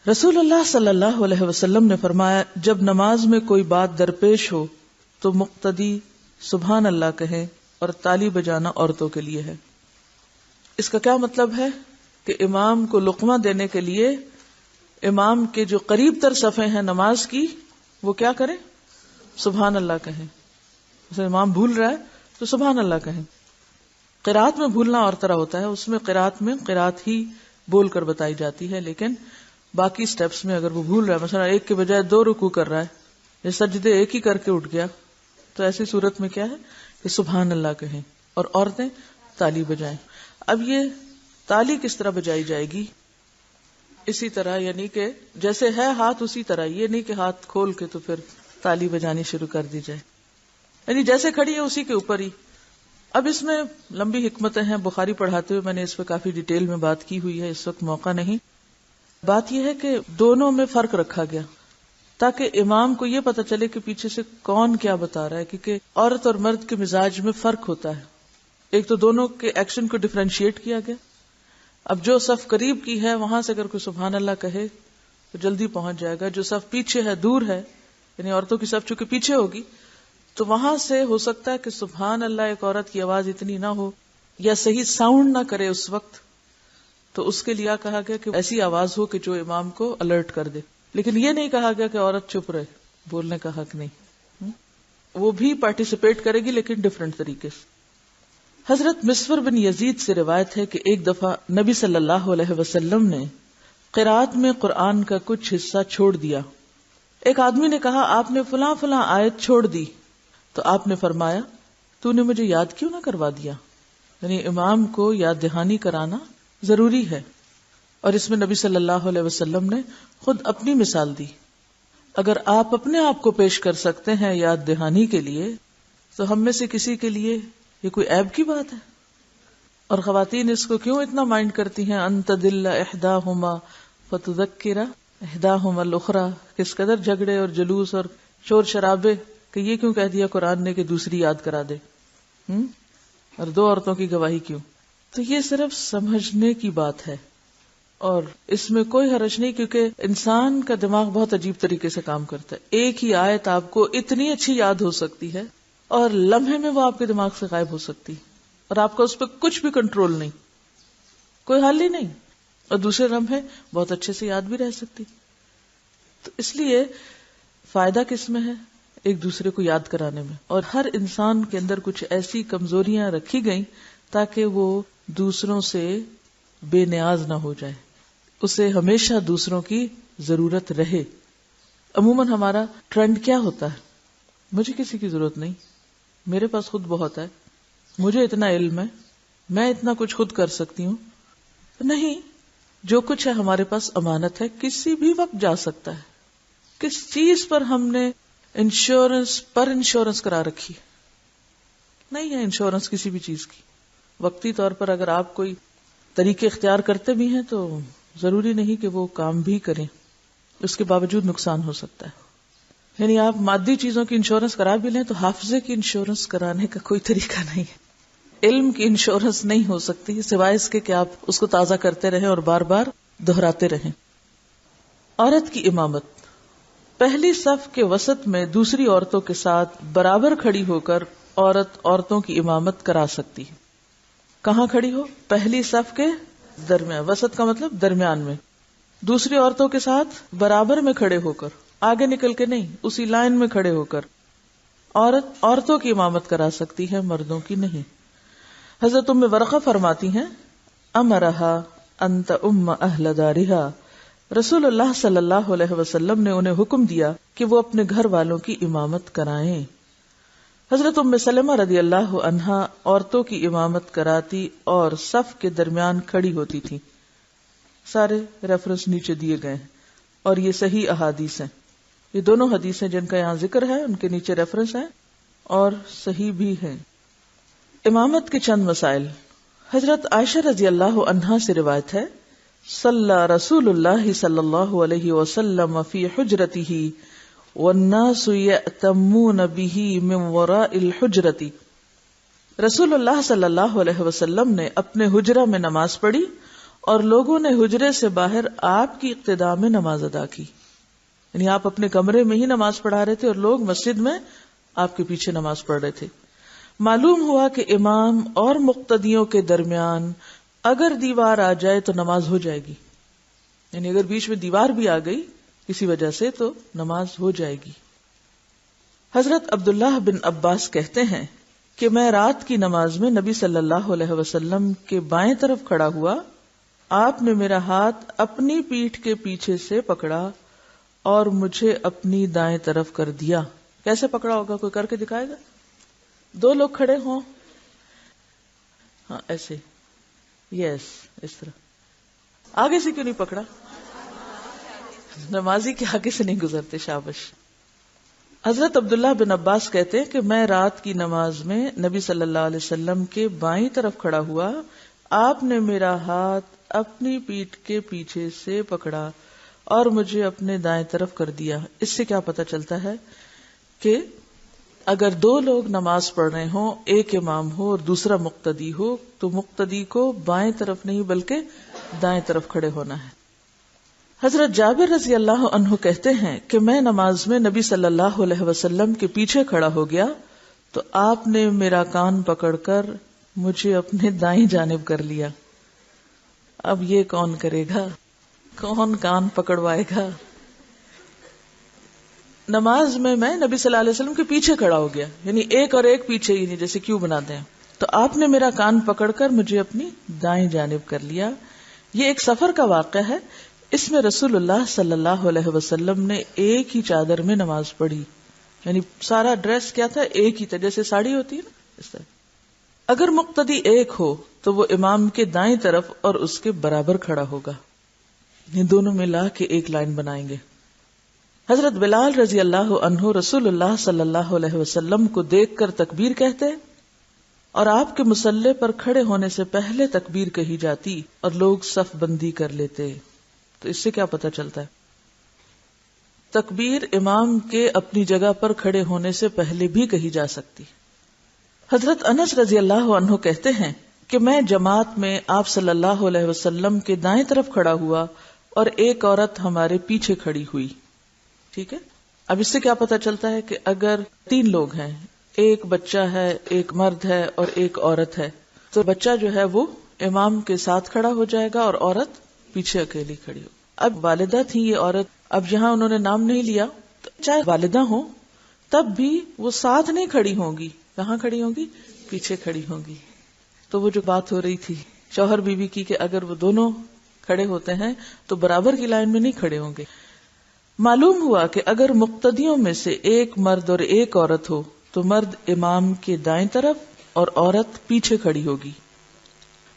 رسول اللہ صلی اللہ علیہ وسلم نے فرمایا، جب نماز میں کوئی بات درپیش ہو تو مقتدی سبحان اللہ کہیں اور تالی بجانا عورتوں کے لیے ہے۔ اس کا کیا مطلب ہے کہ امام کو لقمہ دینے کے لیے امام کے جو قریب تر صفیں ہیں نماز کی، وہ کیا کریں؟ سبحان اللہ کہیں۔ جیسے امام بھول رہا ہے تو سبحان اللہ کہیں۔ قرات میں بھولنا اور طرح ہوتا ہے، اس میں قرات ہی بول کر بتائی جاتی ہے، لیکن باقی سٹیپس میں اگر وہ بھول رہا ہے، مثلا ایک کے بجائے 2 رکوع کر رہا ہے یا سجدے ایک ہی کر کے اٹھ گیا، تو ایسی صورت میں کیا ہے کہ سبحان اللہ کہیں اور عورتیں تالی بجائیں۔ اب یہ تالی کس طرح بجائی جائے گی؟ اسی طرح، یعنی کہ جیسے ہے ہاتھ اسی طرح، یہ نہیں کہ ہاتھ کھول کے تو پھر تالی بجانی شروع کر دی جائے، یعنی جیسے کھڑی ہے اسی کے اوپر ہی۔ اب اس میں لمبی حکمتیں ہیں، بخاری پڑھاتے ہوئے میں نے اس پہ کافی ڈیٹیل میں بات کی ہوئی ہے، اس وقت موقع نہیں۔ بات یہ ہے کہ دونوں میں فرق رکھا گیا تاکہ امام کو یہ پتہ چلے کہ پیچھے سے کون کیا بتا رہا ہے، کیونکہ عورت اور مرد کے مزاج میں فرق ہوتا ہے۔ ایک تو دونوں کے ایکشن کو ڈیفرینشیٹ کیا گیا۔ اب جو صف قریب کی ہے وہاں سے اگر کوئی سبحان اللہ کہے تو جلدی پہنچ جائے گا، جو صف پیچھے ہے، دور ہے، یعنی عورتوں کی صف چونکہ پیچھے ہوگی تو وہاں سے ہو سکتا ہے کہ سبحان اللہ ایک عورت کی آواز اتنی نہ ہو یا صحیح ساؤنڈ نہ کرے اس وقت، تو اس کے لیے کہا گیا کہ ایسی آواز ہو کہ جو امام کو الرٹ کر دے، لیکن یہ نہیں کہا گیا کہ عورت چپ رہے، بولنے کا حق نہیں، وہ بھی پارٹیسپیٹ کرے گی لیکن ڈفرینٹ طریقے سے۔ حضرت مسور بن یزید سے روایت ہے کہ ایک دفعہ نبی صلی اللہ علیہ وسلم نے قرات میں قرآن کا کچھ حصہ چھوڑ دیا۔ ایک آدمی نے کہا، آپ نے فلاں فلاں آیت چھوڑ دی، تو آپ نے فرمایا، تو نے مجھے یاد کیوں نہ کروا دیا؟ یعنی امام کو یاد دہانی کرانا ضروری ہے، اور اس میں نبی صلی اللہ علیہ وسلم نے خود اپنی مثال دی۔ اگر آپ اپنے آپ کو پیش کر سکتے ہیں یاد دہانی کے لیے، تو ہم میں سے کسی کے لیے یہ کوئی عیب کی بات ہے؟ اور خواتین اس کو کیوں اتنا مائنڈ کرتی ہیں؟ ان تدل احداہما فتذکر احداہما الاخری، کس قدر جھگڑے اور جلوس اور شور شرابے کہ یہ کیوں کہہ دیا قرآن نے کہ دوسری یاد کرا دے، اور 2 عورتوں کی گواہی کیوں؟ تو یہ صرف سمجھنے کی بات ہے، اور اس میں کوئی حرج نہیں، کیونکہ انسان کا دماغ بہت عجیب طریقے سے کام کرتا ہے۔ ایک ہی آیت آپ کو اتنی اچھی یاد ہو سکتی ہے اور لمحے میں وہ آپ کے دماغ سے غائب ہو سکتی، اور آپ کا اس پہ کچھ بھی کنٹرول نہیں، کوئی حل ہی نہیں، اور دوسرے لمحے بہت اچھے سے یاد بھی رہ سکتی۔ تو اس لیے فائدہ کس میں ہے؟ ایک دوسرے کو یاد کرانے میں، اور ہر انسان کے اندر کچھ ایسی کمزوریاں رکھی گئیں تاکہ وہ دوسروں سے بے نیاز نہ ہو جائے، اسے ہمیشہ دوسروں کی ضرورت رہے۔ عموماً ہمارا ٹرینڈ کیا ہوتا ہے؟ مجھے کسی کی ضرورت نہیں، میرے پاس خود بہت ہے، مجھے اتنا علم ہے، میں اتنا کچھ خود کر سکتی ہوں۔ نہیں، جو کچھ ہے ہمارے پاس امانت ہے، کسی بھی وقت جا سکتا ہے۔ کس چیز پر ہم نے انشورنس کرا رکھی؟ نہیں ہے انشورنس کسی بھی چیز کی۔ وقتی طور پر اگر آپ کوئی طریقے اختیار کرتے بھی ہیں تو ضروری نہیں کہ وہ کام بھی کریں، اس کے باوجود نقصان ہو سکتا ہے۔ یعنی آپ مادی چیزوں کی انشورنس کرا بھی لیں تو حافظے کی انشورنس کرانے کا کوئی طریقہ نہیں ہے۔ علم کی انشورنس نہیں ہو سکتی سوائے اس کے کہ آپ اس کو تازہ کرتے رہیں اور بار بار دہراتے رہیں۔ عورت کی امامت، پہلی صف کے وسط میں دوسری عورتوں کے ساتھ برابر کھڑی ہو کر عورتوں کی امامت کرا سکتی ہے۔ کہاں کھڑی ہو؟ پہلی صف کے درمیان، وسط کا مطلب درمیان میں، دوسری عورتوں کے ساتھ برابر میں کھڑے ہو کر، آگے نکل کے نہیں، اسی لائن میں کھڑے ہو کر عورتوں کی امامت کرا سکتی ہے، مردوں کی نہیں۔ حضرت ام ورقہ فرماتی ہیں، امرہا انت ام اہل دارہا، رسول اللہ صلی اللہ علیہ وسلم نے انہیں حکم دیا کہ وہ اپنے گھر والوں کی امامت کرائیں۔ حضرت ام سلمہ رضی اللہ عنہا عورتوں کی امامت کراتی اور صف کے درمیان کھڑی ہوتی تھی۔ سارے ریفرنس نیچے دیے گئے ہیں اور یہ صحیح احادیث ہیں، یہ دونوں حدیثیں جن کا یہاں ذکر ہے ان کے نیچے ریفرنس ہیں اور صحیح بھی ہیں۔ امامت کے چند مسائل۔ حضرت عائشہ رضی اللہ عنہا سے روایت ہے، صلی رسول اللہ صلی اللہ علیہ وسلم فی حجرتہ والناس یأتمون بہ من وراء الحجرۃ، رسول اللہ صلی اللہ علیہ وسلم نے اپنے حجرہ میں نماز پڑھی اور لوگوں نے حجرے سے باہر آپ کی اقتداء میں نماز ادا کی. یعنی آپ اپنے کمرے میں ہی نماز پڑھا رہے تھے اور لوگ مسجد میں آپ کے پیچھے نماز پڑھ رہے تھے. معلوم ہوا کہ امام اور مقتدیوں کے درمیان اگر دیوار آ جائے تو نماز ہو جائے گی. یعنی اگر بیچ میں دیوار بھی آ گئی کسی وجہ سے تو نماز ہو جائے گی. حضرت عبداللہ بن عباس کہتے ہیں کہ میں رات کی نماز میں نبی صلی اللہ علیہ وسلم کے بائیں طرف کھڑا ہوا. آپ نے میرا ہاتھ اپنی پیٹھ کے پیچھے سے پکڑا اور مجھے اپنی دائیں طرف کر دیا. کیسے پکڑا ہوگا؟ کوئی کر کے دکھائے گا؟ 2 لوگ کھڑے ہوں، ہاں ایسے، یس اس طرح. آگے سے کیوں نہیں پکڑا؟ نمازی کے آگے سے نہیں گزرتے. شابش. حضرت عبداللہ بن عباس کہتے ہیں کہ میں رات کی نماز میں نبی صلی اللہ علیہ وسلم کے بائیں طرف کھڑا ہوا. آپ نے میرا ہاتھ اپنی پیٹھ کے پیچھے سے پکڑا اور مجھے اپنے دائیں طرف کر دیا. اس سے کیا پتہ چلتا ہے کہ اگر 2 لوگ نماز پڑھ رہے ہوں، ایک امام ہو اور دوسرا مقتدی ہو، تو مقتدی کو بائیں طرف نہیں بلکہ دائیں طرف کھڑے ہونا ہے. حضرت جابر رضی اللہ عنہ کہتے ہیں کہ میں نماز میں نبی صلی اللہ علیہ وسلم کے پیچھے کھڑا ہو گیا تو آپ نے میرا کان پکڑ کر مجھے اپنے دائیں جانب کر لیا. اب یہ کون کرے گا؟ کون کان پکڑوائے گا؟ نماز میں نبی صلی اللہ علیہ وسلم کے پیچھے کھڑا ہو گیا، یعنی ایک اور ایک پیچھے ہی نہیں، جیسے کیوں بناتے ہیں. تو آپ نے میرا کان پکڑ کر مجھے اپنی دائیں جانب کر لیا. یہ ایک سفر کا واقعہ ہے. اس میں رسول اللہ صلی اللہ علیہ وسلم نے ایک ہی چادر میں نماز پڑھی، یعنی سارا ڈریس کیا تھا؟ ایک ہی تھا، جیسے ساڑی ہوتی ہے نا اس طرح. اگر مقتدی ایک ہو تو وہ امام کے دائیں طرف اور اس کے برابر کھڑا ہوگا، یہ دونوں ملا کے ایک لائن بنائیں گے. حضرت بلال رضی اللہ عنہ رسول اللہ صلی اللہ علیہ وسلم کو دیکھ کر تکبیر کہتے اور آپ کے مصلی پر کھڑے ہونے سے پہلے تکبیر کہی جاتی اور لوگ صف بندی کر لیتے. تو اس سے کیا پتہ چلتا ہے؟ تکبیر امام کے اپنی جگہ پر کھڑے ہونے سے پہلے بھی کہی جا سکتی. حضرت انس رضی اللہ عنہ کہتے ہیں کہ میں جماعت میں آپ صلی اللہ علیہ وسلم کے دائیں طرف کھڑا ہوا اور ایک عورت ہمارے پیچھے کھڑی ہوئی. ٹھیک ہے. اب اس سے کیا پتہ چلتا ہے کہ اگر 3 لوگ ہیں، ایک بچہ ہے، ایک مرد ہے اور ایک عورت ہے، تو بچہ جو ہے وہ امام کے ساتھ کھڑا ہو جائے گا اور عورت پیچھے اکیلی کھڑی ہو. اب والدہ تھی یہ عورت، اب یہاں انہوں نے نام نہیں لیا، تو چاہے والدہ ہو تب بھی وہ ساتھ نہیں کھڑی ہوں گی. کہاں کھڑی ہوں گی؟ پیچھے کھڑی ہوں گی. تو وہ جو بات ہو رہی تھی شوہر بیوی کی کہ اگر وہ دونوں کھڑے ہوتے ہیں تو برابر کی لائن میں نہیں کھڑے ہوں گے. معلوم ہوا کہ اگر مقتدیوں میں سے ایک مرد اور ایک عورت ہو تو مرد امام کے دائیں طرف اور عورت پیچھے کھڑی ہوگی.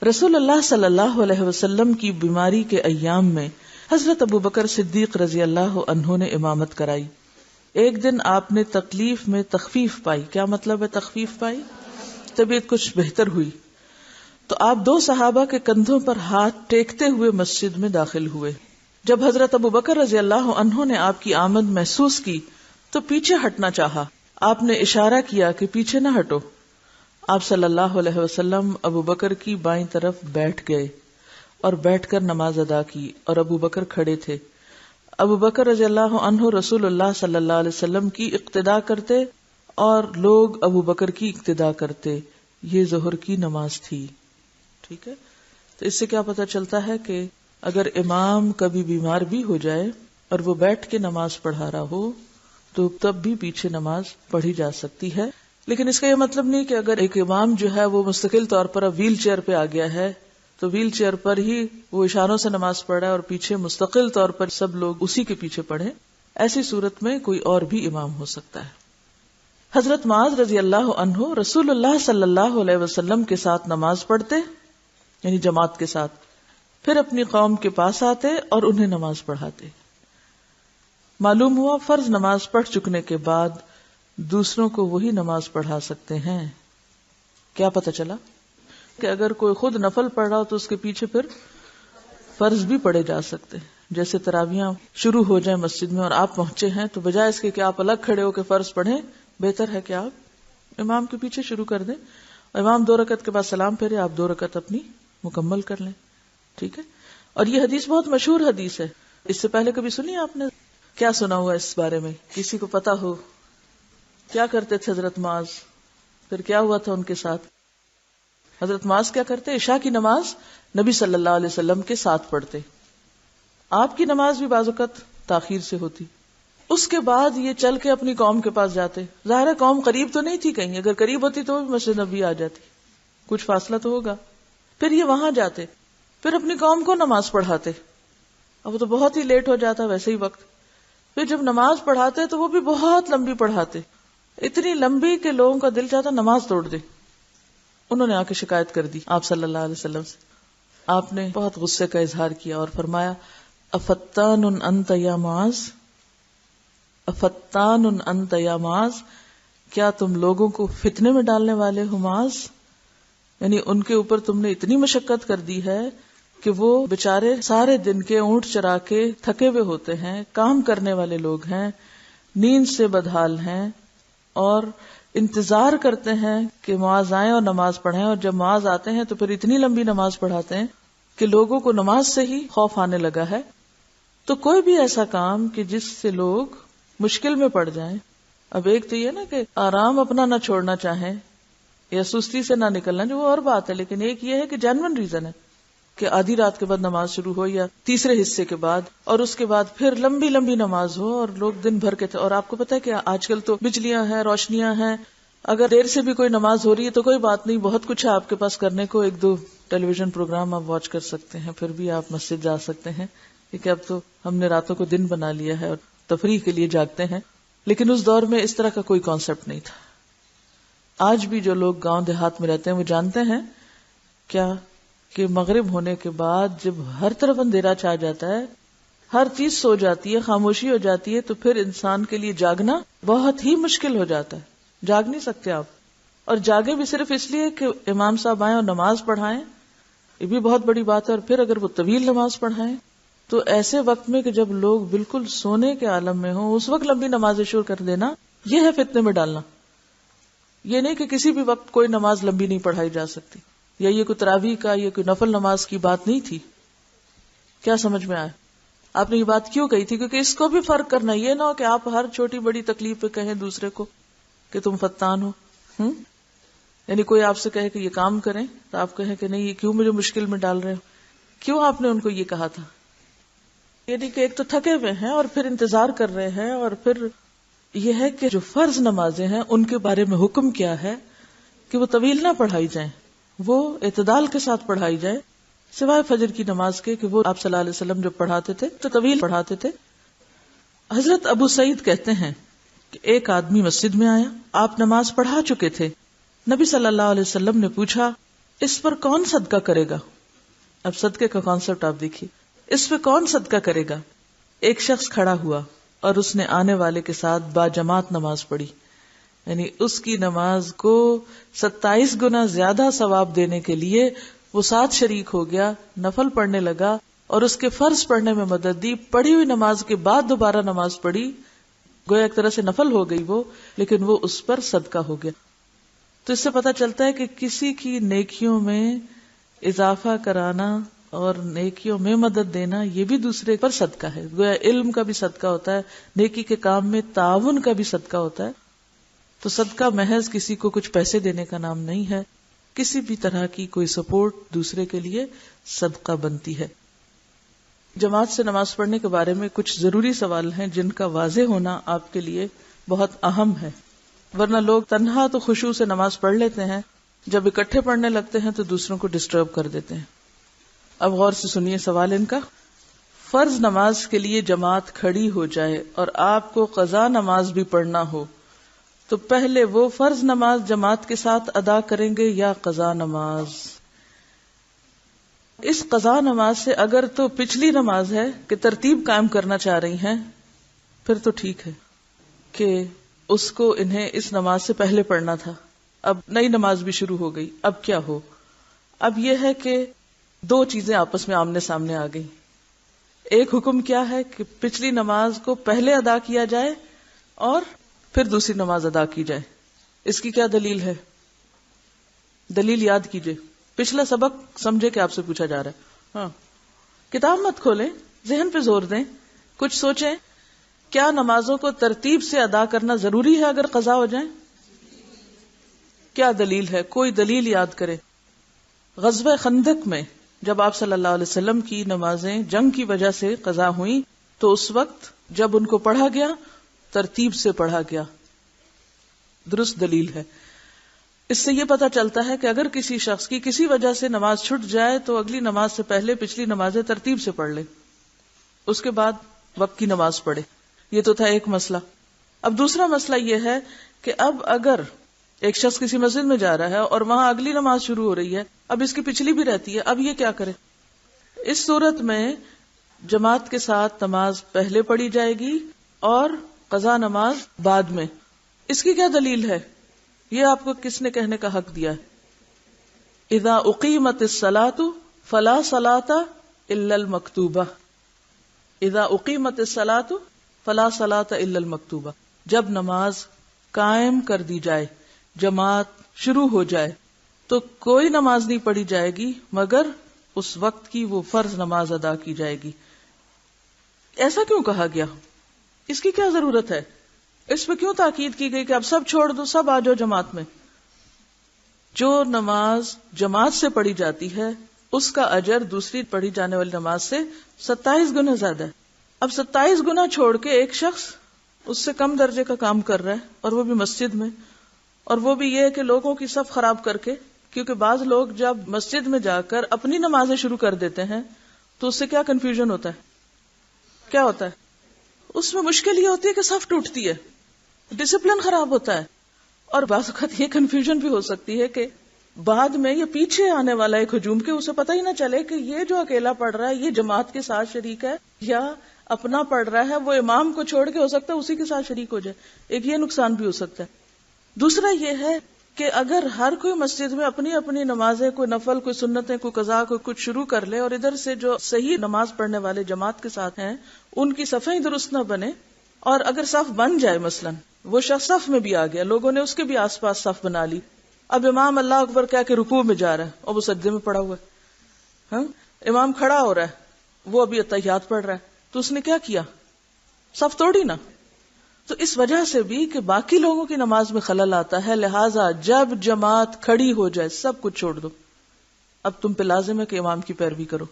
رسول اللہ صلی اللہ علیہ وسلم کی بیماری کے ایام میں حضرت ابوبکر صدیق رضی اللہ عنہ نے امامت کرائی. ایک دن آپ نے تکلیف میں تخفیف پائی. کیا مطلب ہے تخفیف پائی؟ طبیعت کچھ بہتر ہوئی. تو آپ 2 صحابہ کے کندھوں پر ہاتھ ٹیکتے ہوئے مسجد میں داخل ہوئے. جب حضرت ابوبکر رضی اللہ عنہ نے آپ کی آمد محسوس کی تو پیچھے ہٹنا چاہا. آپ نے اشارہ کیا کہ پیچھے نہ ہٹو. آپ صلی اللہ علیہ وسلم ابوبکر کی بائیں طرف بیٹھ گئے اور بیٹھ کر نماز ادا کی اور ابوبکر کھڑے تھے. ابوبکر رضی اللہ عنہ رسول اللہ صلی اللہ علیہ وسلم کی اقتداء کرتے اور لوگ ابوبکر کی اقتداء کرتے. یہ ظہر کی نماز تھی. ٹھیک ہے. تو اس سے کیا پتہ چلتا ہے کہ اگر امام کبھی بیمار بھی ہو جائے اور وہ بیٹھ کے نماز پڑھا رہا ہو تو تب بھی پیچھے نماز پڑھی جا سکتی ہے. لیکن اس کا یہ مطلب نہیں کہ اگر ایک امام جو ہے وہ مستقل طور پر اب ویل چیئر پہ آ گیا ہے تو ویل چیئر پر ہی وہ اشاروں سے نماز پڑھ رہا ہے اور پیچھے مستقل طور پر سب لوگ اسی کے پیچھے پڑھیں. ایسی صورت میں کوئی اور بھی امام ہو سکتا ہے. حضرت معاذ رضی اللہ عنہ رسول اللہ صلی اللہ علیہ وسلم کے ساتھ نماز پڑھتے، یعنی جماعت کے ساتھ، پھر اپنی قوم کے پاس آتے اور انہیں نماز پڑھاتے. معلوم ہوا فرض نماز پڑھ چکنے کے بعد دوسروں کو وہی نماز پڑھا سکتے ہیں. کیا پتہ چلا کہ اگر کوئی خود نفل پڑھ رہا ہو تو اس کے پیچھے پھر فرض بھی پڑھے جا سکتے ہیں. جیسے تراویحاں شروع ہو جائیں مسجد میں اور آپ پہنچے ہیں تو بجائے اس کے کہ آپ الگ کھڑے ہو کے فرض پڑھیں، بہتر ہے کہ آپ امام کے پیچھے شروع کر دیں. امام 2 رکعت کے بعد سلام پھیرے، آپ 2 رکعت اپنی مکمل کر لیں. ٹھیک ہے. اور یہ حدیث بہت مشہور حدیث ہے. اس سے پہلے کبھی سنی آپ نے؟ کیا سنا ہوا اس بارے میں؟ کسی کو پتا ہو کیا کرتے تھے حضرت معاذ؟ پھر کیا ہوا تھا ان کے ساتھ؟ حضرت معاذ کیا کرتے؟ عشاء کی نماز نبی صلی اللہ علیہ وسلم کے ساتھ پڑھتے. آپ کی نماز بھی بعض اوقات تاخیر سے ہوتی. اس کے بعد یہ چل کے اپنی قوم کے پاس جاتے. ظاہر ہے قوم قریب تو نہیں تھی کہیں، اگر قریب ہوتی تو مسجد نبی آ جاتی، کچھ فاصلہ تو ہوگا. پھر یہ وہاں جاتے، پھر اپنی قوم کو نماز پڑھاتے. اب وہ تو بہت ہی لیٹ ہو جاتا ویسے ہی وقت. پھر جب نماز پڑھاتے تو وہ بھی بہت لمبی پڑھاتے، اتنی لمبی کہ لوگوں کا دل چاہتا نماز توڑ دے. انہوں نے آ کے شکایت کر دی آپ صلی اللہ علیہ وسلم سے. آپ نے بہت غصے کا اظہار کیا اور فرمایا افتان انت یا معاذ، افتان انت یا معاذ، کیا تم لوگوں کو فتنے میں ڈالنے والے ہو معاذ؟ یعنی ان کے اوپر تم نے اتنی مشقت کر دی ہے کہ وہ بےچارے سارے دن کے اونٹ چرا کے تھکے ہوئے ہوتے ہیں، کام کرنے والے لوگ ہیں، نیند سے بدحال ہیں، اور انتظار کرتے ہیں کہ معاذ آئیں اور نماز پڑھیں. اور جب معاذ آتے ہیں تو پھر اتنی لمبی نماز پڑھاتے ہیں کہ لوگوں کو نماز سے ہی خوف آنے لگا ہے. تو کوئی بھی ایسا کام کہ جس سے لوگ مشکل میں پڑ جائیں. اب ایک تو یہ نا کہ آرام اپنا نہ چھوڑنا چاہیں یا سستی سے نہ نکلنا، جو وہ اور بات ہے، لیکن ایک یہ ہے کہ جینوئن ریزن ہے کہ آدھی رات کے بعد نماز شروع ہو یا تیسرے حصے کے بعد، اور اس کے بعد پھر لمبی لمبی نماز ہو اور لوگ دن بھر کے تھے. اور آپ کو پتا ہے کہ آج کل تو بجلیاں ہیں، روشنیاں ہیں، اگر دیر سے بھی کوئی نماز ہو رہی ہے تو کوئی بات نہیں، بہت کچھ ہے آپ کے پاس کرنے کو. ایک دو ٹیلی ویژن پروگرام آپ واچ کر سکتے ہیں، پھر بھی آپ مسجد جا سکتے ہیں، کیونکہ اب تو ہم نے راتوں کو دن بنا لیا ہے اور تفریح کے لیے جاگتے ہیں. لیکن اس دور میں اس طرح کا کوئی کانسیپٹ نہیں تھا. آج بھی جو لوگ گاؤں دیہات میں رہتے ہیں وہ جانتے ہیں کیا کہ مغرب ہونے کے بعد جب ہر طرف اندھیرا چھا جاتا ہے، ہر چیز سو جاتی ہے، خاموشی ہو جاتی ہے، تو پھر انسان کے لیے جاگنا بہت ہی مشکل ہو جاتا ہے. جاگ نہیں سکتے آپ. اور جاگے بھی صرف اس لیے کہ امام صاحب آئیں اور نماز پڑھائیں، یہ بھی بہت بڑی بات ہے. اور پھر اگر وہ طویل نماز پڑھائیں تو ایسے وقت میں کہ جب لوگ بالکل سونے کے عالم میں ہوں اس وقت لمبی نمازیں شروع کر دینا، یہ ہے فتنے میں ڈالنا. یہ نہیں کہ کسی بھی وقت کوئی نماز لمبی نہیں پڑھائی جا سکتی، یا یہ کوئی تراویح کا یا کوئی نفل نماز کی بات نہیں تھی. کیا سمجھ میں آیا؟ آپ نے یہ بات کیوں کہی تھی؟ کیونکہ اس کو بھی فرق کرنا، یہ نہ ہو کہ آپ ہر چھوٹی بڑی تکلیف پہ کہیں دوسرے کو کہ تم فتان ہو. یعنی کوئی آپ سے کہے کہ یہ کام کریں تو آپ کہیں کہ نہیں، یہ کیوں مجھے مشکل میں ڈال رہے ہو؟ کیوں آپ نے ان کو یہ کہا تھا؟ یعنی کہ ایک تو تھکے ہوئے ہیں اور پھر انتظار کر رہے ہیں، اور پھر یہ ہے کہ جو فرض نمازیں ہیں ان کے بارے میں حکم کیا ہے کہ وہ طویل نہ پڑھائی جائیں، وہ اعتدال کے ساتھ پڑھائی جائیں، سوائے فجر کی نماز کے کہ وہ آپ صلی اللہ علیہ وسلم جب پڑھاتے تھے تو طویل پڑھاتے تھے. حضرت ابو سعید کہتے ہیں کہ ایک آدمی مسجد میں آیا، آپ نماز پڑھا چکے تھے. نبی صلی اللہ علیہ وسلم نے پوچھا اس پر کون صدقہ کرے گا؟ اب صدقے کا کانسیپٹ آپ دیکھیے، اس پہ کون صدقہ کرے گا؟ ایک شخص کھڑا ہوا اور اس نے آنے والے کے ساتھ باجماعت نماز پڑھی، یعنی اس کی نماز کو 27 گنا زیادہ ثواب دینے کے لیے وہ ساتھ شریک ہو گیا، نفل پڑھنے لگا اور اس کے فرض پڑھنے میں مدد دی. پڑھی ہوئی نماز کے بعد دوبارہ نماز پڑھی، گویا ایک طرح سے نفل ہو گئی وہ، لیکن وہ اس پر صدقہ ہو گیا. تو اس سے پتہ چلتا ہے کہ کسی کی نیکیوں میں اضافہ کرانا اور نیکیوں میں مدد دینا یہ بھی دوسرے پر صدقہ ہے. گویا علم کا بھی صدقہ ہوتا ہے، نیکی کے کام میں تعاون کا بھی صدقہ ہوتا ہے. تو صدقہ محض کسی کو کچھ پیسے دینے کا نام نہیں ہے، کسی بھی طرح کی کوئی سپورٹ دوسرے کے لیے صدقہ بنتی ہے. جماعت سے نماز پڑھنے کے بارے میں کچھ ضروری سوال ہیں جن کا واضح ہونا آپ کے لیے بہت اہم ہے، ورنہ لوگ تنہا تو خشوع سے نماز پڑھ لیتے ہیں، جب اکٹھے پڑھنے لگتے ہیں تو دوسروں کو ڈسٹرب کر دیتے ہیں. اب غور سے سنیے سوال ان کا. فرض نماز کے لیے جماعت کھڑی ہو جائے اور آپ کو قضا نماز بھی پڑھنا ہو تو پہلے وہ فرض نماز جماعت کے ساتھ ادا کریں گے یا قضا نماز؟ اس قضا نماز سے اگر تو پچھلی نماز ہے کہ ترتیب قائم کرنا چاہ رہی ہیں پھر تو ٹھیک ہے کہ اس کو انہیں اس نماز سے پہلے پڑھنا تھا. اب نئی نماز بھی شروع ہو گئی، اب کیا ہو؟ اب یہ ہے کہ دو چیزیں آپس میں آمنے سامنے آ گئی. ایک حکم کیا ہے کہ پچھلی نماز کو پہلے ادا کیا جائے اور پھر دوسری نماز ادا کی جائے. اس کی کیا دلیل ہے؟ دلیل یاد کیجئے، پچھلا سبق سمجھے کہ آپ سے پوچھا جا رہا ہے. ہاں کتاب مت کھولیں، ذہن پہ زور دیں، کچھ سوچیں، کیا نمازوں کو ترتیب سے ادا کرنا ضروری ہے اگر قضا ہو جائیں؟ کیا دلیل ہے؟ کوئی دلیل یاد کرے۔ غزوہ خندق میں جب آپ صلی اللہ علیہ وسلم کی نمازیں جنگ کی وجہ سے قضا ہوئیں تو اس وقت جب ان کو پڑھا گیا ترتیب سے پڑھا گیا، درست دلیل ہے۔ اس سے یہ پتا چلتا ہے کہ اگر کسی شخص کی کسی وجہ سے نماز چھٹ جائے تو اگلی نماز سے پہلے پچھلی نمازیں ترتیب سے پڑھ لے، اس کے بعد وقت کی نماز پڑھے۔ یہ تو تھا ایک مسئلہ۔ اب دوسرا مسئلہ یہ ہے کہ اب اگر ایک شخص کسی مسجد میں جا رہا ہے اور وہاں اگلی نماز شروع ہو رہی ہے، اب اس کی پچھلی بھی رہتی ہے، اب یہ کیا کرے؟ اس صورت میں جماعت کے ساتھ نماز پہلے پڑھی جائے گی اور قضا نماز بعد میں۔ اس کی کیا دلیل ہے؟ یہ آپ کو کس نے کہنے کا حق دیا ہے؟ اذا اقیمت الصلاۃ فلا صلاۃ الا المکتوبہ، اذا اقیمت الصلاۃ فلا صلاۃ الا المکتوبہ، جب نماز قائم کر دی جائے، جماعت شروع ہو جائے تو کوئی نماز نہیں پڑھی جائے گی مگر اس وقت کی وہ فرض نماز ادا کی جائے گی۔ ایسا کیوں کہا گیا؟ اس کی کیا ضرورت ہے؟ اس پہ کیوں تاکید کی گئی کہ اب سب چھوڑ دو، سب آ جاؤ جماعت میں؟ جو نماز جماعت سے پڑھی جاتی ہے اس کا اجر دوسری پڑھی جانے والی نماز سے 27 گنا زیادہ ہے۔ اب 27 گنا چھوڑ کے ایک شخص اس سے کم درجے کا کام کر رہا ہے، اور وہ بھی مسجد میں، اور وہ بھی یہ ہے کہ لوگوں کی صف خراب کر کے، کیونکہ بعض لوگ جب مسجد میں جا کر اپنی نمازیں شروع کر دیتے ہیں تو اس سے کیا کنفیوژن ہوتا ہے؟ کیا ہوتا ہے؟ اس میں مشکل یہ ہوتی ہے کہ صف ٹوٹتی ہے، ڈسپلن خراب ہوتا ہے، اور بعض اوقات یہ کنفیوژن بھی ہو سکتی ہے کہ بعد میں یہ پیچھے آنے والا ایک ہجوم کے اسے پتہ ہی نہ چلے کہ یہ جو اکیلا پڑھ رہا ہے یہ جماعت کے ساتھ شریک ہے یا اپنا پڑھ رہا ہے، وہ امام کو چھوڑ کے ہو سکتا ہے اسی کے ساتھ شریک ہو جائے۔ ایک یہ نقصان بھی ہو سکتا ہے۔ دوسرا یہ ہے کہ اگر ہر کوئی مسجد میں اپنی اپنی نمازیں، کوئی نفل، کوئی سنتیں، کوئی قضا، کوئی کچھ شروع کر لے، اور ادھر سے جو صحیح نماز پڑھنے والے جماعت کے ساتھ ہیں ان کی صفیں درست نہ بنے، اور اگر صف بن جائے، مثلا وہ شخص صف میں بھی آ گیا، لوگوں نے اس کے بھی آس پاس صف بنا لی، اب امام اللہ اکبر کہہ کے رکوع میں جا رہا ہے اور وہ سجدے میں پڑا ہوا ہے، ہاں امام کھڑا ہو رہا ہے، وہ ابھی اتحیات پڑھ رہا ہے، تو اس نے کیا کیا؟ صف توڑی نا۔ تو اس وجہ سے بھی کہ باقی لوگوں کی نماز میں خلل آتا ہے، لہٰذا جب جماعت کھڑی ہو جائے سب کچھ چھوڑ دو، اب تم پہ لازم ہے کہ امام کی پیروی کرو۔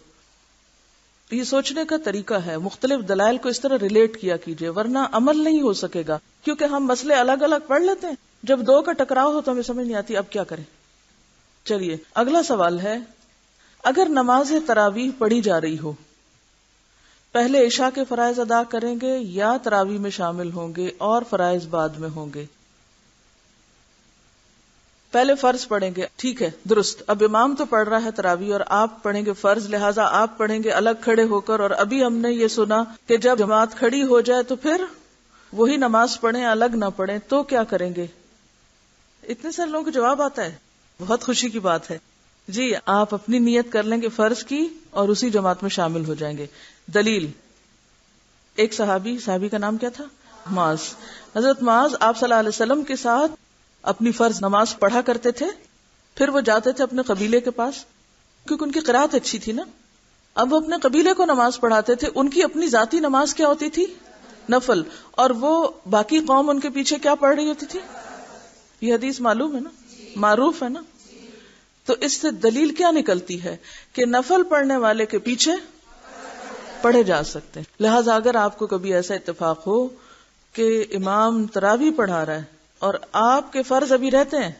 یہ سوچنے کا طریقہ ہے، مختلف دلائل کو اس طرح ریلیٹ کیا کیجئے، ورنہ عمل نہیں ہو سکے گا، کیونکہ ہم مسئلے الگ الگ پڑھ لیتے ہیں، جب دو کا ٹکراؤ ہو تو ہمیں سمجھ نہیں آتی اب کیا کریں۔ چلیے اگلا سوال ہے، اگر نماز تراویح پڑھی جا رہی ہو، پہلے عشاء کے فرائض ادا کریں گے یا تراویح میں شامل ہوں گے اور فرائض بعد میں ہوں گے؟ پہلے فرض پڑھیں گے، ٹھیک ہے، درست۔ اب امام تو پڑھ رہا ہے تراویح اور آپ پڑھیں گے فرض، لہٰذا آپ پڑھیں گے الگ کھڑے ہو کر، اور ابھی ہم نے یہ سنا کہ جب جماعت کھڑی ہو جائے تو پھر وہی نماز پڑھیں، الگ نہ پڑھیں، تو کیا کریں گے؟ اتنے سارے لوگوں کو جواب آتا ہے، بہت خوشی کی بات ہے۔ جی آپ اپنی نیت کر لیں گے فرض کی اور اسی جماعت میں شامل ہو جائیں گے۔ دلیل، ایک صحابی کا نام کیا تھا؟ معاذ۔ حضرت معاذ آپ صلی اللہ علیہ وسلم کے ساتھ اپنی فرض نماز پڑھا کرتے تھے، پھر وہ جاتے تھے اپنے قبیلے کے پاس، کیونکہ ان کی قرات اچھی تھی نا، اب وہ اپنے قبیلے کو نماز پڑھاتے تھے، ان کی اپنی ذاتی نماز کیا ہوتی تھی؟ نفل، اور وہ باقی قوم ان کے پیچھے کیا پڑھ رہی ہوتی تھی؟ یہ حدیث معلوم ہے نا، معروف ہے نا۔ تو اس سے دلیل کیا نکلتی ہے کہ نفل پڑھنے والے کے پیچھے پڑھے جا سکتے ہیں۔ لہٰذا اگر آپ کو کبھی ایسا اتفاق ہو کہ امام تراویح پڑھا رہا ہے اور آپ کے فرض ابھی رہتے ہیں،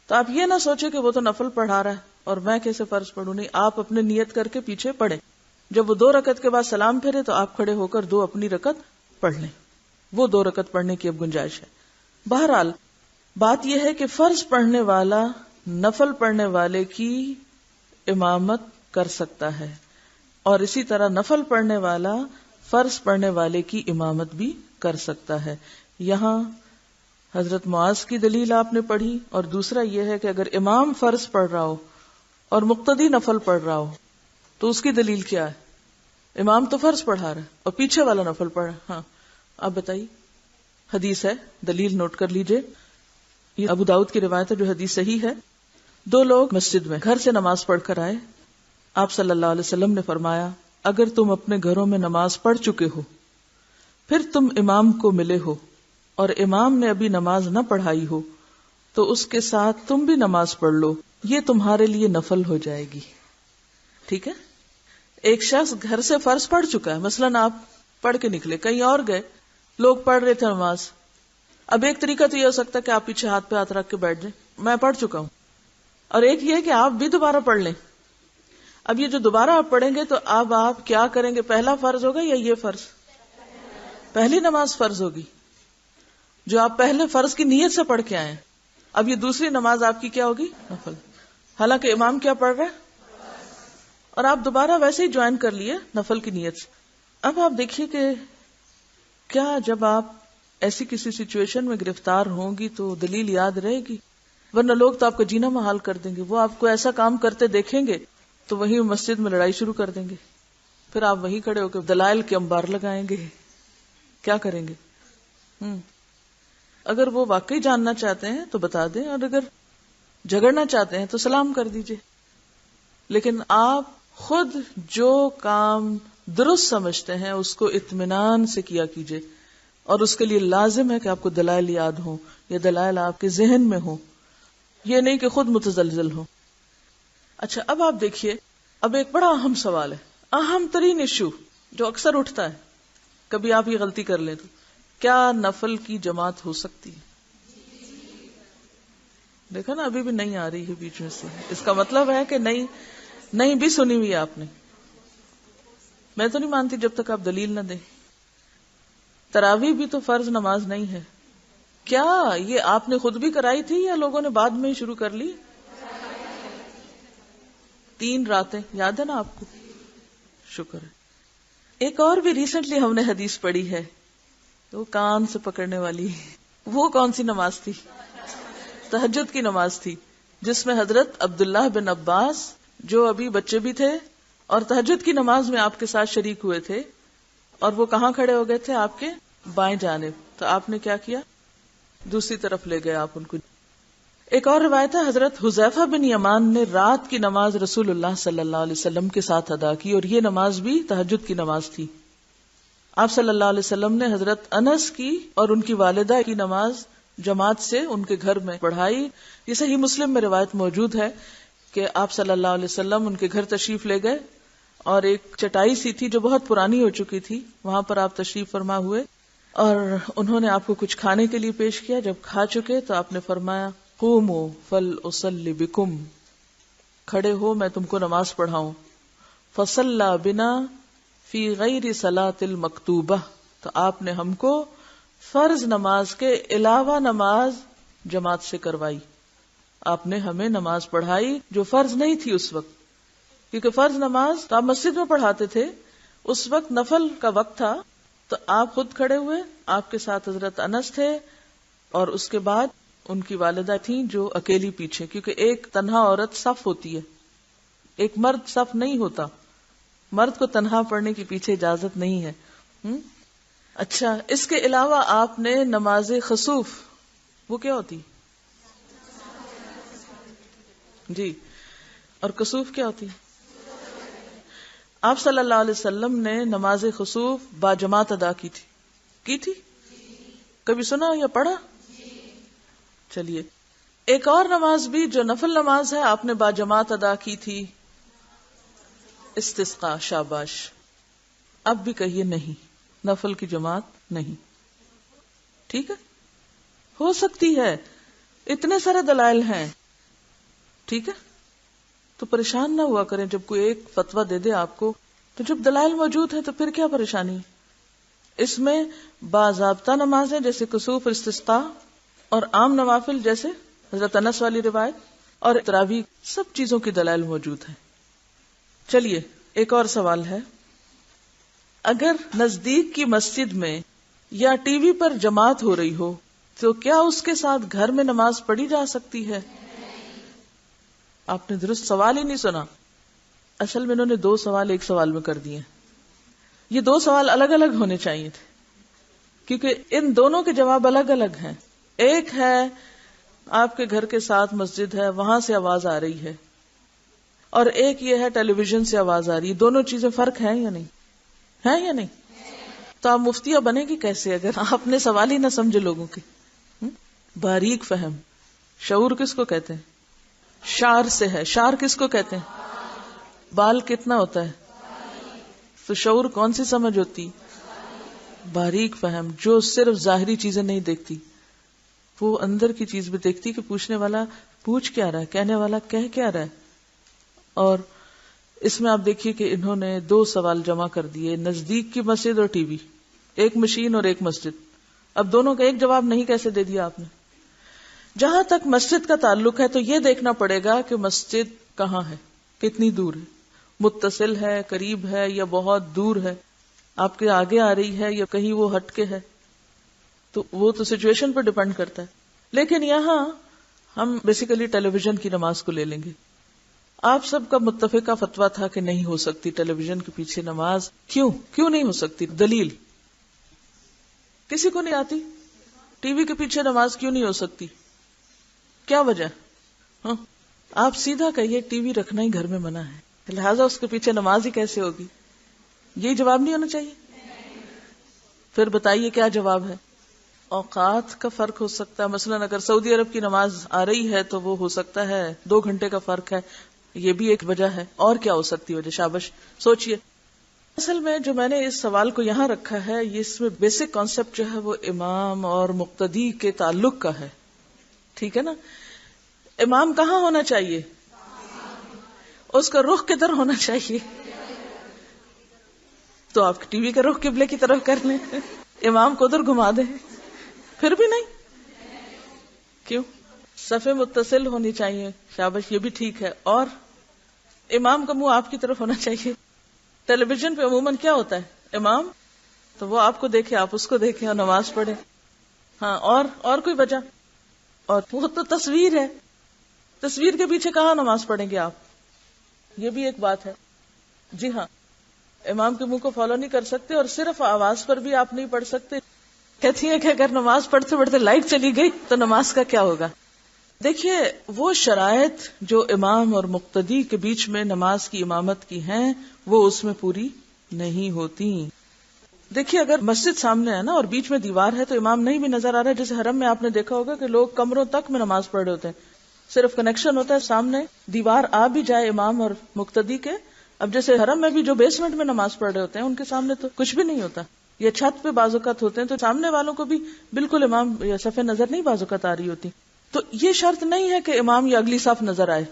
تو آپ یہ نہ سوچے کہ وہ تو نفل پڑھا رہا ہے اور میں کیسے فرض پڑھوں، نہیں، آپ اپنے نیت کر کے پیچھے پڑھیں۔ جب وہ 2 رکعت کے بعد سلام پھیرے تو آپ کھڑے ہو کر 2 اپنی رکعت پڑھ لیں، وہ 2 رکعت پڑھنے کی اب گنجائش ہے۔ بہرحال بات یہ ہے کہ فرض پڑھنے والا نفل پڑھنے والے کی امامت کر سکتا ہے، اور اسی طرح نفل پڑھنے والا فرض پڑھنے والے کی امامت بھی کر سکتا ہے۔ یہاں حضرت معاذ کی دلیل آپ نے پڑھی، اور دوسرا یہ ہے کہ اگر امام فرض پڑھ رہا ہو اور مقتدی نفل پڑھ رہا ہو تو اس کی دلیل کیا ہے؟ امام تو فرض پڑھا رہا ہے اور پیچھے والا نفل پڑھ رہا ہے۔ ہاں آپ بتائیے، حدیث ہے، دلیل نوٹ کر لیجئے۔ یہ ابو داؤد کی روایت ہے جو حدیث صحیح ہے۔ 2 لوگ مسجد میں گھر سے نماز پڑھ کر آئے، آپ صلی اللہ علیہ وسلم نے فرمایا اگر تم اپنے گھروں میں نماز پڑھ چکے ہو پھر تم امام کو ملے ہو اور امام نے ابھی نماز نہ پڑھائی ہو تو اس کے ساتھ تم بھی نماز پڑھ لو، یہ تمہارے لیے نفل ہو جائے گی. ٹھیک ہے؟ ایک شخص گھر سے فرض پڑھ چکا ہے، مثلاً آپ پڑھ کے نکلے، کہیں اور گئے، لوگ پڑھ رہے تھے نماز. اب ایک طریقہ تو یہ ہو سکتا ہے کہ آپ پیچھے ہاتھ پہ ہاتھ رکھ کے بیٹھ جائیں، میں پڑھ چکا ہوں، اور ایک یہ کہ آپ بھی دوبارہ پڑھ لیں. اب یہ جو دوبارہ آپ پڑھیں گے تو اب آپ کیا کریں گے؟ پہلا فرض ہوگا یا یہ فرض؟ پہلی نماز فرض ہوگی جو آپ پہلے فرض کی نیت سے پڑھ کے آئے. اب یہ دوسری نماز آپ کی کیا ہوگی؟ نفل. حالانکہ امام کیا پڑھ رہا ہے اور آپ دوبارہ ویسے ہی جوائن کر لیے نفل کی نیت سے. اب آپ دیکھیے کہ کیا جب آپ ایسی کسی سچویشن میں گرفتار ہوں گی تو دلیل یاد رہے گی؟ ورنہ لوگ تو آپ کا جینا محال کر دیں گے. وہ آپ کو ایسا کام کرتے دیکھیں گے تو وہیں مسجد میں لڑائی شروع کر دیں گے، پھر آپ وہیں کھڑے ہو کے دلائل کے انبار لگائیں گے. کیا کریں گے؟ اگر وہ واقعی جاننا چاہتے ہیں تو بتا دیں، اور اگر جھگڑنا چاہتے ہیں تو سلام کر دیجئے. لیکن آپ خود جو کام درست سمجھتے ہیں اس کو اطمینان سے کیا کیجئے، اور اس کے لیے لازم ہے کہ آپ کو دلائل یاد ہوں یا دلائل آپ کے ذہن میں ہوں، یہ نہیں کہ خود متزلزل ہو. اچھا، اب آپ دیکھیے، اب ایک بڑا اہم سوال ہے، اہم ترین ایشو جو اکثر اٹھتا ہے، کبھی آپ یہ غلطی کر لیں تو کیا نفل کی جماعت ہو سکتی ہے؟ دیکھا نا، ابھی بھی نہیں آ رہی ہے بیچ میں سے. اس کا مطلب ہے کہ نہیں بھی سنی ہوئی ہے آپ نے. میں تو نہیں مانتی جب تک آپ دلیل نہ دیں. تراویح بھی تو فرض نماز نہیں ہے. کیا یہ آپ نے خود بھی کرائی تھی یا لوگوں نے بعد میں ہی شروع کر لی؟ 3 راتیں یاد ہے نا آپ کو؟ شکر ہے. ایک اور بھی ریسنٹلی ہم نے حدیث پڑھی ہے، وہ کان سے پکڑنے والی. وہ کون سی نماز تھی؟ تہجد کی نماز تھی، جس میں حضرت عبداللہ بن عباس جو ابھی بچے بھی تھے اور تہجد کی نماز میں آپ کے ساتھ شریک ہوئے تھے، اور وہ کہاں کھڑے ہو گئے تھے؟ آپ کے بائیں جانب. تو آپ نے کیا کیا؟ دوسری طرف لے گئے آپ ان کو. ایک اور روایت ہے، حضرت حذیفہ بن یمان نے رات کی نماز رسول اللہ صلی اللہ علیہ وسلم کے ساتھ ادا کی، اور یہ نماز بھی تہجد کی نماز تھی. آپ صلی اللہ علیہ وسلم نے حضرت انس کی اور ان کی والدہ کی نماز جماعت سے ان کے گھر میں پڑھائی. یہ صحیح مسلم میں روایت موجود ہے کہ آپ صلی اللہ علیہ وسلم ان کے گھر تشریف لے گئے، اور ایک چٹائی سی تھی جو بہت پرانی ہو چکی تھی، وہاں پر آپ تشریف فرما ہوئے، اور انہوں نے آپ کو کچھ کھانے کے لیے پیش کیا. جب کھا چکے تو آپ نے فرمایا قوموا فلأصلی بکم، کھڑے ہو میں تم کو نماز پڑھاؤں. فصلی بنا فی غیر صلاۃ المکتوبہ، تو آپ نے ہم کو فرض نماز کے علاوہ نماز جماعت سے کروائی. آپ نے ہمیں نماز پڑھائی جو فرض نہیں تھی اس وقت، کیونکہ فرض نماز تو آپ مسجد میں پڑھاتے تھے، اس وقت نفل کا وقت تھا. تو آپ خود کھڑے ہوئے، آپ کے ساتھ حضرت انس تھے، اور اس کے بعد ان کی والدہ تھیں جو اکیلی پیچھے، کیونکہ ایک تنہا عورت صف ہوتی ہے، ایک مرد صف نہیں ہوتا. مرد کو تنہا پڑھنے کی پیچھے اجازت نہیں ہے. اچھا، اس کے علاوہ آپ نے نماز خسوف، وہ کیا ہوتی جی، اور کسوف کیا ہوتی؟ آپ صلی اللہ علیہ وسلم نے نماز خسوف باجماعت ادا کی تھی؟ کبھی سنا یا پڑھا؟ چلیے، ایک اور نماز بھی جو نفل نماز ہے آپ نے باجماعت ادا کی تھی، استسقاء. شاباش. اب بھی کہیے نہیں، نفل کی جماعت نہیں. ٹھیک ہے، ہو سکتی ہے، اتنے سارے دلائل ہیں. ٹھیک ہے، تو پریشان نہ ہوا کریں جب کوئی ایک فتویٰ دے دے آپ کو، تو جب دلائل موجود ہے تو پھر کیا پریشانی. اس میں باضابطہ نمازیں جیسے کسوف، استسقاء، اور عام نوافل جیسے حضرت انس والی روایت اور تراویح، سب چیزوں کی دلائل موجود ہیں. چلیے، ایک اور سوال ہے، اگر نزدیک کی مسجد میں یا ٹی وی پر جماعت ہو رہی ہو تو کیا اس کے ساتھ گھر میں نماز پڑھی جا سکتی ہے؟ آپ نے درست سوال ہی نہیں سنا. اصل میں انہوں نے 2 سوال ایک سوال میں کر دیے. یہ 2 سوال الگ الگ ہونے چاہیے تھے، کیونکہ ان دونوں کے جواب الگ الگ ہیں. ایک ہے آپ کے گھر کے ساتھ مسجد ہے، وہاں سے آواز آ رہی ہے، اور ایک یہ ہے ٹیلی ویژن سے آواز آ رہی ہے. دونوں چیزیں فرق ہیں یا نہیں؟ ہیں یا نہیں؟ تو آپ مفتیہ بنے گی کیسے اگر آپ نے سوال ہی نہ سمجھے لوگوں کے؟ باریک فہم. شعور کس کو کہتے ہیں؟ شعر سے ہے. شعر کس کو کہتے ہیں؟ بال کتنا ہوتا ہے؟ تو شعور کون سی سمجھ ہوتی؟ باریک فہم، جو صرف ظاہری چیزیں نہیں دیکھتی، وہ اندر کی چیز بھی دیکھتی کہ پوچھنے والا پوچھ کیا رہا ہے، کہنے والا کہہ کیا رہا ہے. اور اس میں آپ دیکھیے کہ انہوں نے 2 سوال جمع کر دیے، نزدیک کی مسجد اور ٹی وی، ایک مشین اور ایک مسجد. اب دونوں کا ایک جواب نہیں کیسے دے دیا آپ نے؟ جہاں تک مسجد کا تعلق ہے تو یہ دیکھنا پڑے گا کہ مسجد کہاں ہے، کتنی دور ہے، متصل ہے، قریب ہے یا بہت دور ہے، آپ کے آگے آ رہی ہے یا کہیں وہ ہٹ کے ہے. تو وہ تو سچویشن پر ڈیپینڈ کرتا ہے. لیکن یہاں ہم بیسیکلی ٹیلی ویژن کی نماز کو لے لیں گے. آپ سب کا متفقہ فتویٰ تھا کہ نہیں ہو سکتی ٹیلی ویژن کے پیچھے نماز. کیوں نہیں ہو سکتی؟ دلیل کسی کو نہیں آتی؟ ٹی وی کے پیچھے نماز کیوں نہیں ہو سکتی؟ کیا وجہ؟ ہاں آپ سیدھا کہیے ٹی وی رکھنا ہی گھر میں منع ہے، لہٰذا اس کے پیچھے نماز ہی کیسے ہوگی؟ یہ جواب نہیں ہونا چاہیے. پھر بتائیے کیا جواب ہے؟ اوقات کا فرق ہو سکتا ہے. مثلا اگر سعودی عرب کی نماز آ رہی ہے تو وہ ہو سکتا ہے 2 گھنٹے کا فرق ہے، یہ بھی ایک وجہ ہے. اور کیا ہو سکتی وجہ؟ شابش سوچئے. اصل میں جو میں نے اس سوال کو یہاں رکھا ہے، یہ اس میں بیسک کانسیپٹ جو ہے وہ امام اور مقتدی کے تعلق کا ہے. ٹھیک ہے نا؟ امام کہاں ہونا چاہیے؟ اس کا رخ کدھر ہونا چاہیے؟ تو آپ ٹی وی کا رخ قبلے کی طرف کر لیں، امام کو ادھر گھما دیں. پھر بھی نہیں؟ کیوں؟ صفیں متصل ہونی چاہیے. شابش یہ بھی ٹھیک ہے. اور امام کا منہ آپ کی طرف ہونا چاہیے. ٹیلی ویژن پہ عموماً کیا ہوتا ہے؟ امام تو وہ آپ کو دیکھے، آپ اس کو دیکھیں اور نماز پڑھیں. ہاں اور کوئی وجہ؟ اور وہ تو تصویر ہے، تصویر کے پیچھے کہاں نماز پڑھیں گے آپ؟ یہ بھی ایک بات ہے. جی ہاں، امام کے منہ کو فالو نہیں کر سکتے، اور صرف آواز پر بھی آپ نہیں پڑھ سکتے. کہتی ہیں کہ اگر نماز پڑھتے پڑھتے لائٹ چلی گئی تو نماز کا کیا ہوگا؟ دیکھیے وہ شرائط جو امام اور مقتدی کے بیچ میں نماز کی امامت کی ہیں وہ اس میں پوری نہیں ہوتی. دیکھیے اگر مسجد سامنے ہے نا اور بیچ میں دیوار ہے تو امام نہیں بھی نظر آ رہا ہے. جیسے حرم میں آپ نے دیکھا ہوگا کہ لوگ کمروں تک میں نماز پڑھ رہے ہوتے ہیں، صرف کنیکشن ہوتا ہے سامنے دیوار آ بھی جائے امام اور مقتدی کے. اب جیسے حرم میں بھی جو بیسمنٹ میں نماز پڑھ رہے ہوتے ہیں ان کے سامنے تو کچھ بھی نہیں ہوتا، یا چھت پہ بعض اوقات ہوتے ہیں تو سامنے والوں کو بھی بالکل امام یا صفیں نظر نہیں بعض اوقات آ رہی ہوتی. تو یہ شرط نہیں ہے کہ امام یا اگلی صف نظر آئے.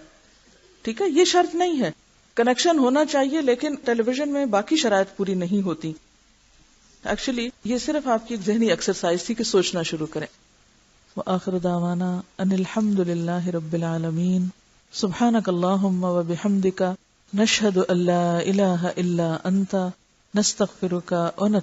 ٹھیک ہے، یہ شرط نہیں ہے. کنیکشن ہونا چاہیے، لیکن ٹیلی ویژن میں باقی شرائط پوری نہیں ہوتی. ایکچولی یہ صرف آپ کی ایک ذہنی ایکسرسائز تھی کہ سوچنا شروع کریں. وآخر دعوانا ان الحمد للہ رب العالمین. سبحانک اللہم وبحمدک، نشہد ان لا الہ الا انت، نستغفرک ونتوب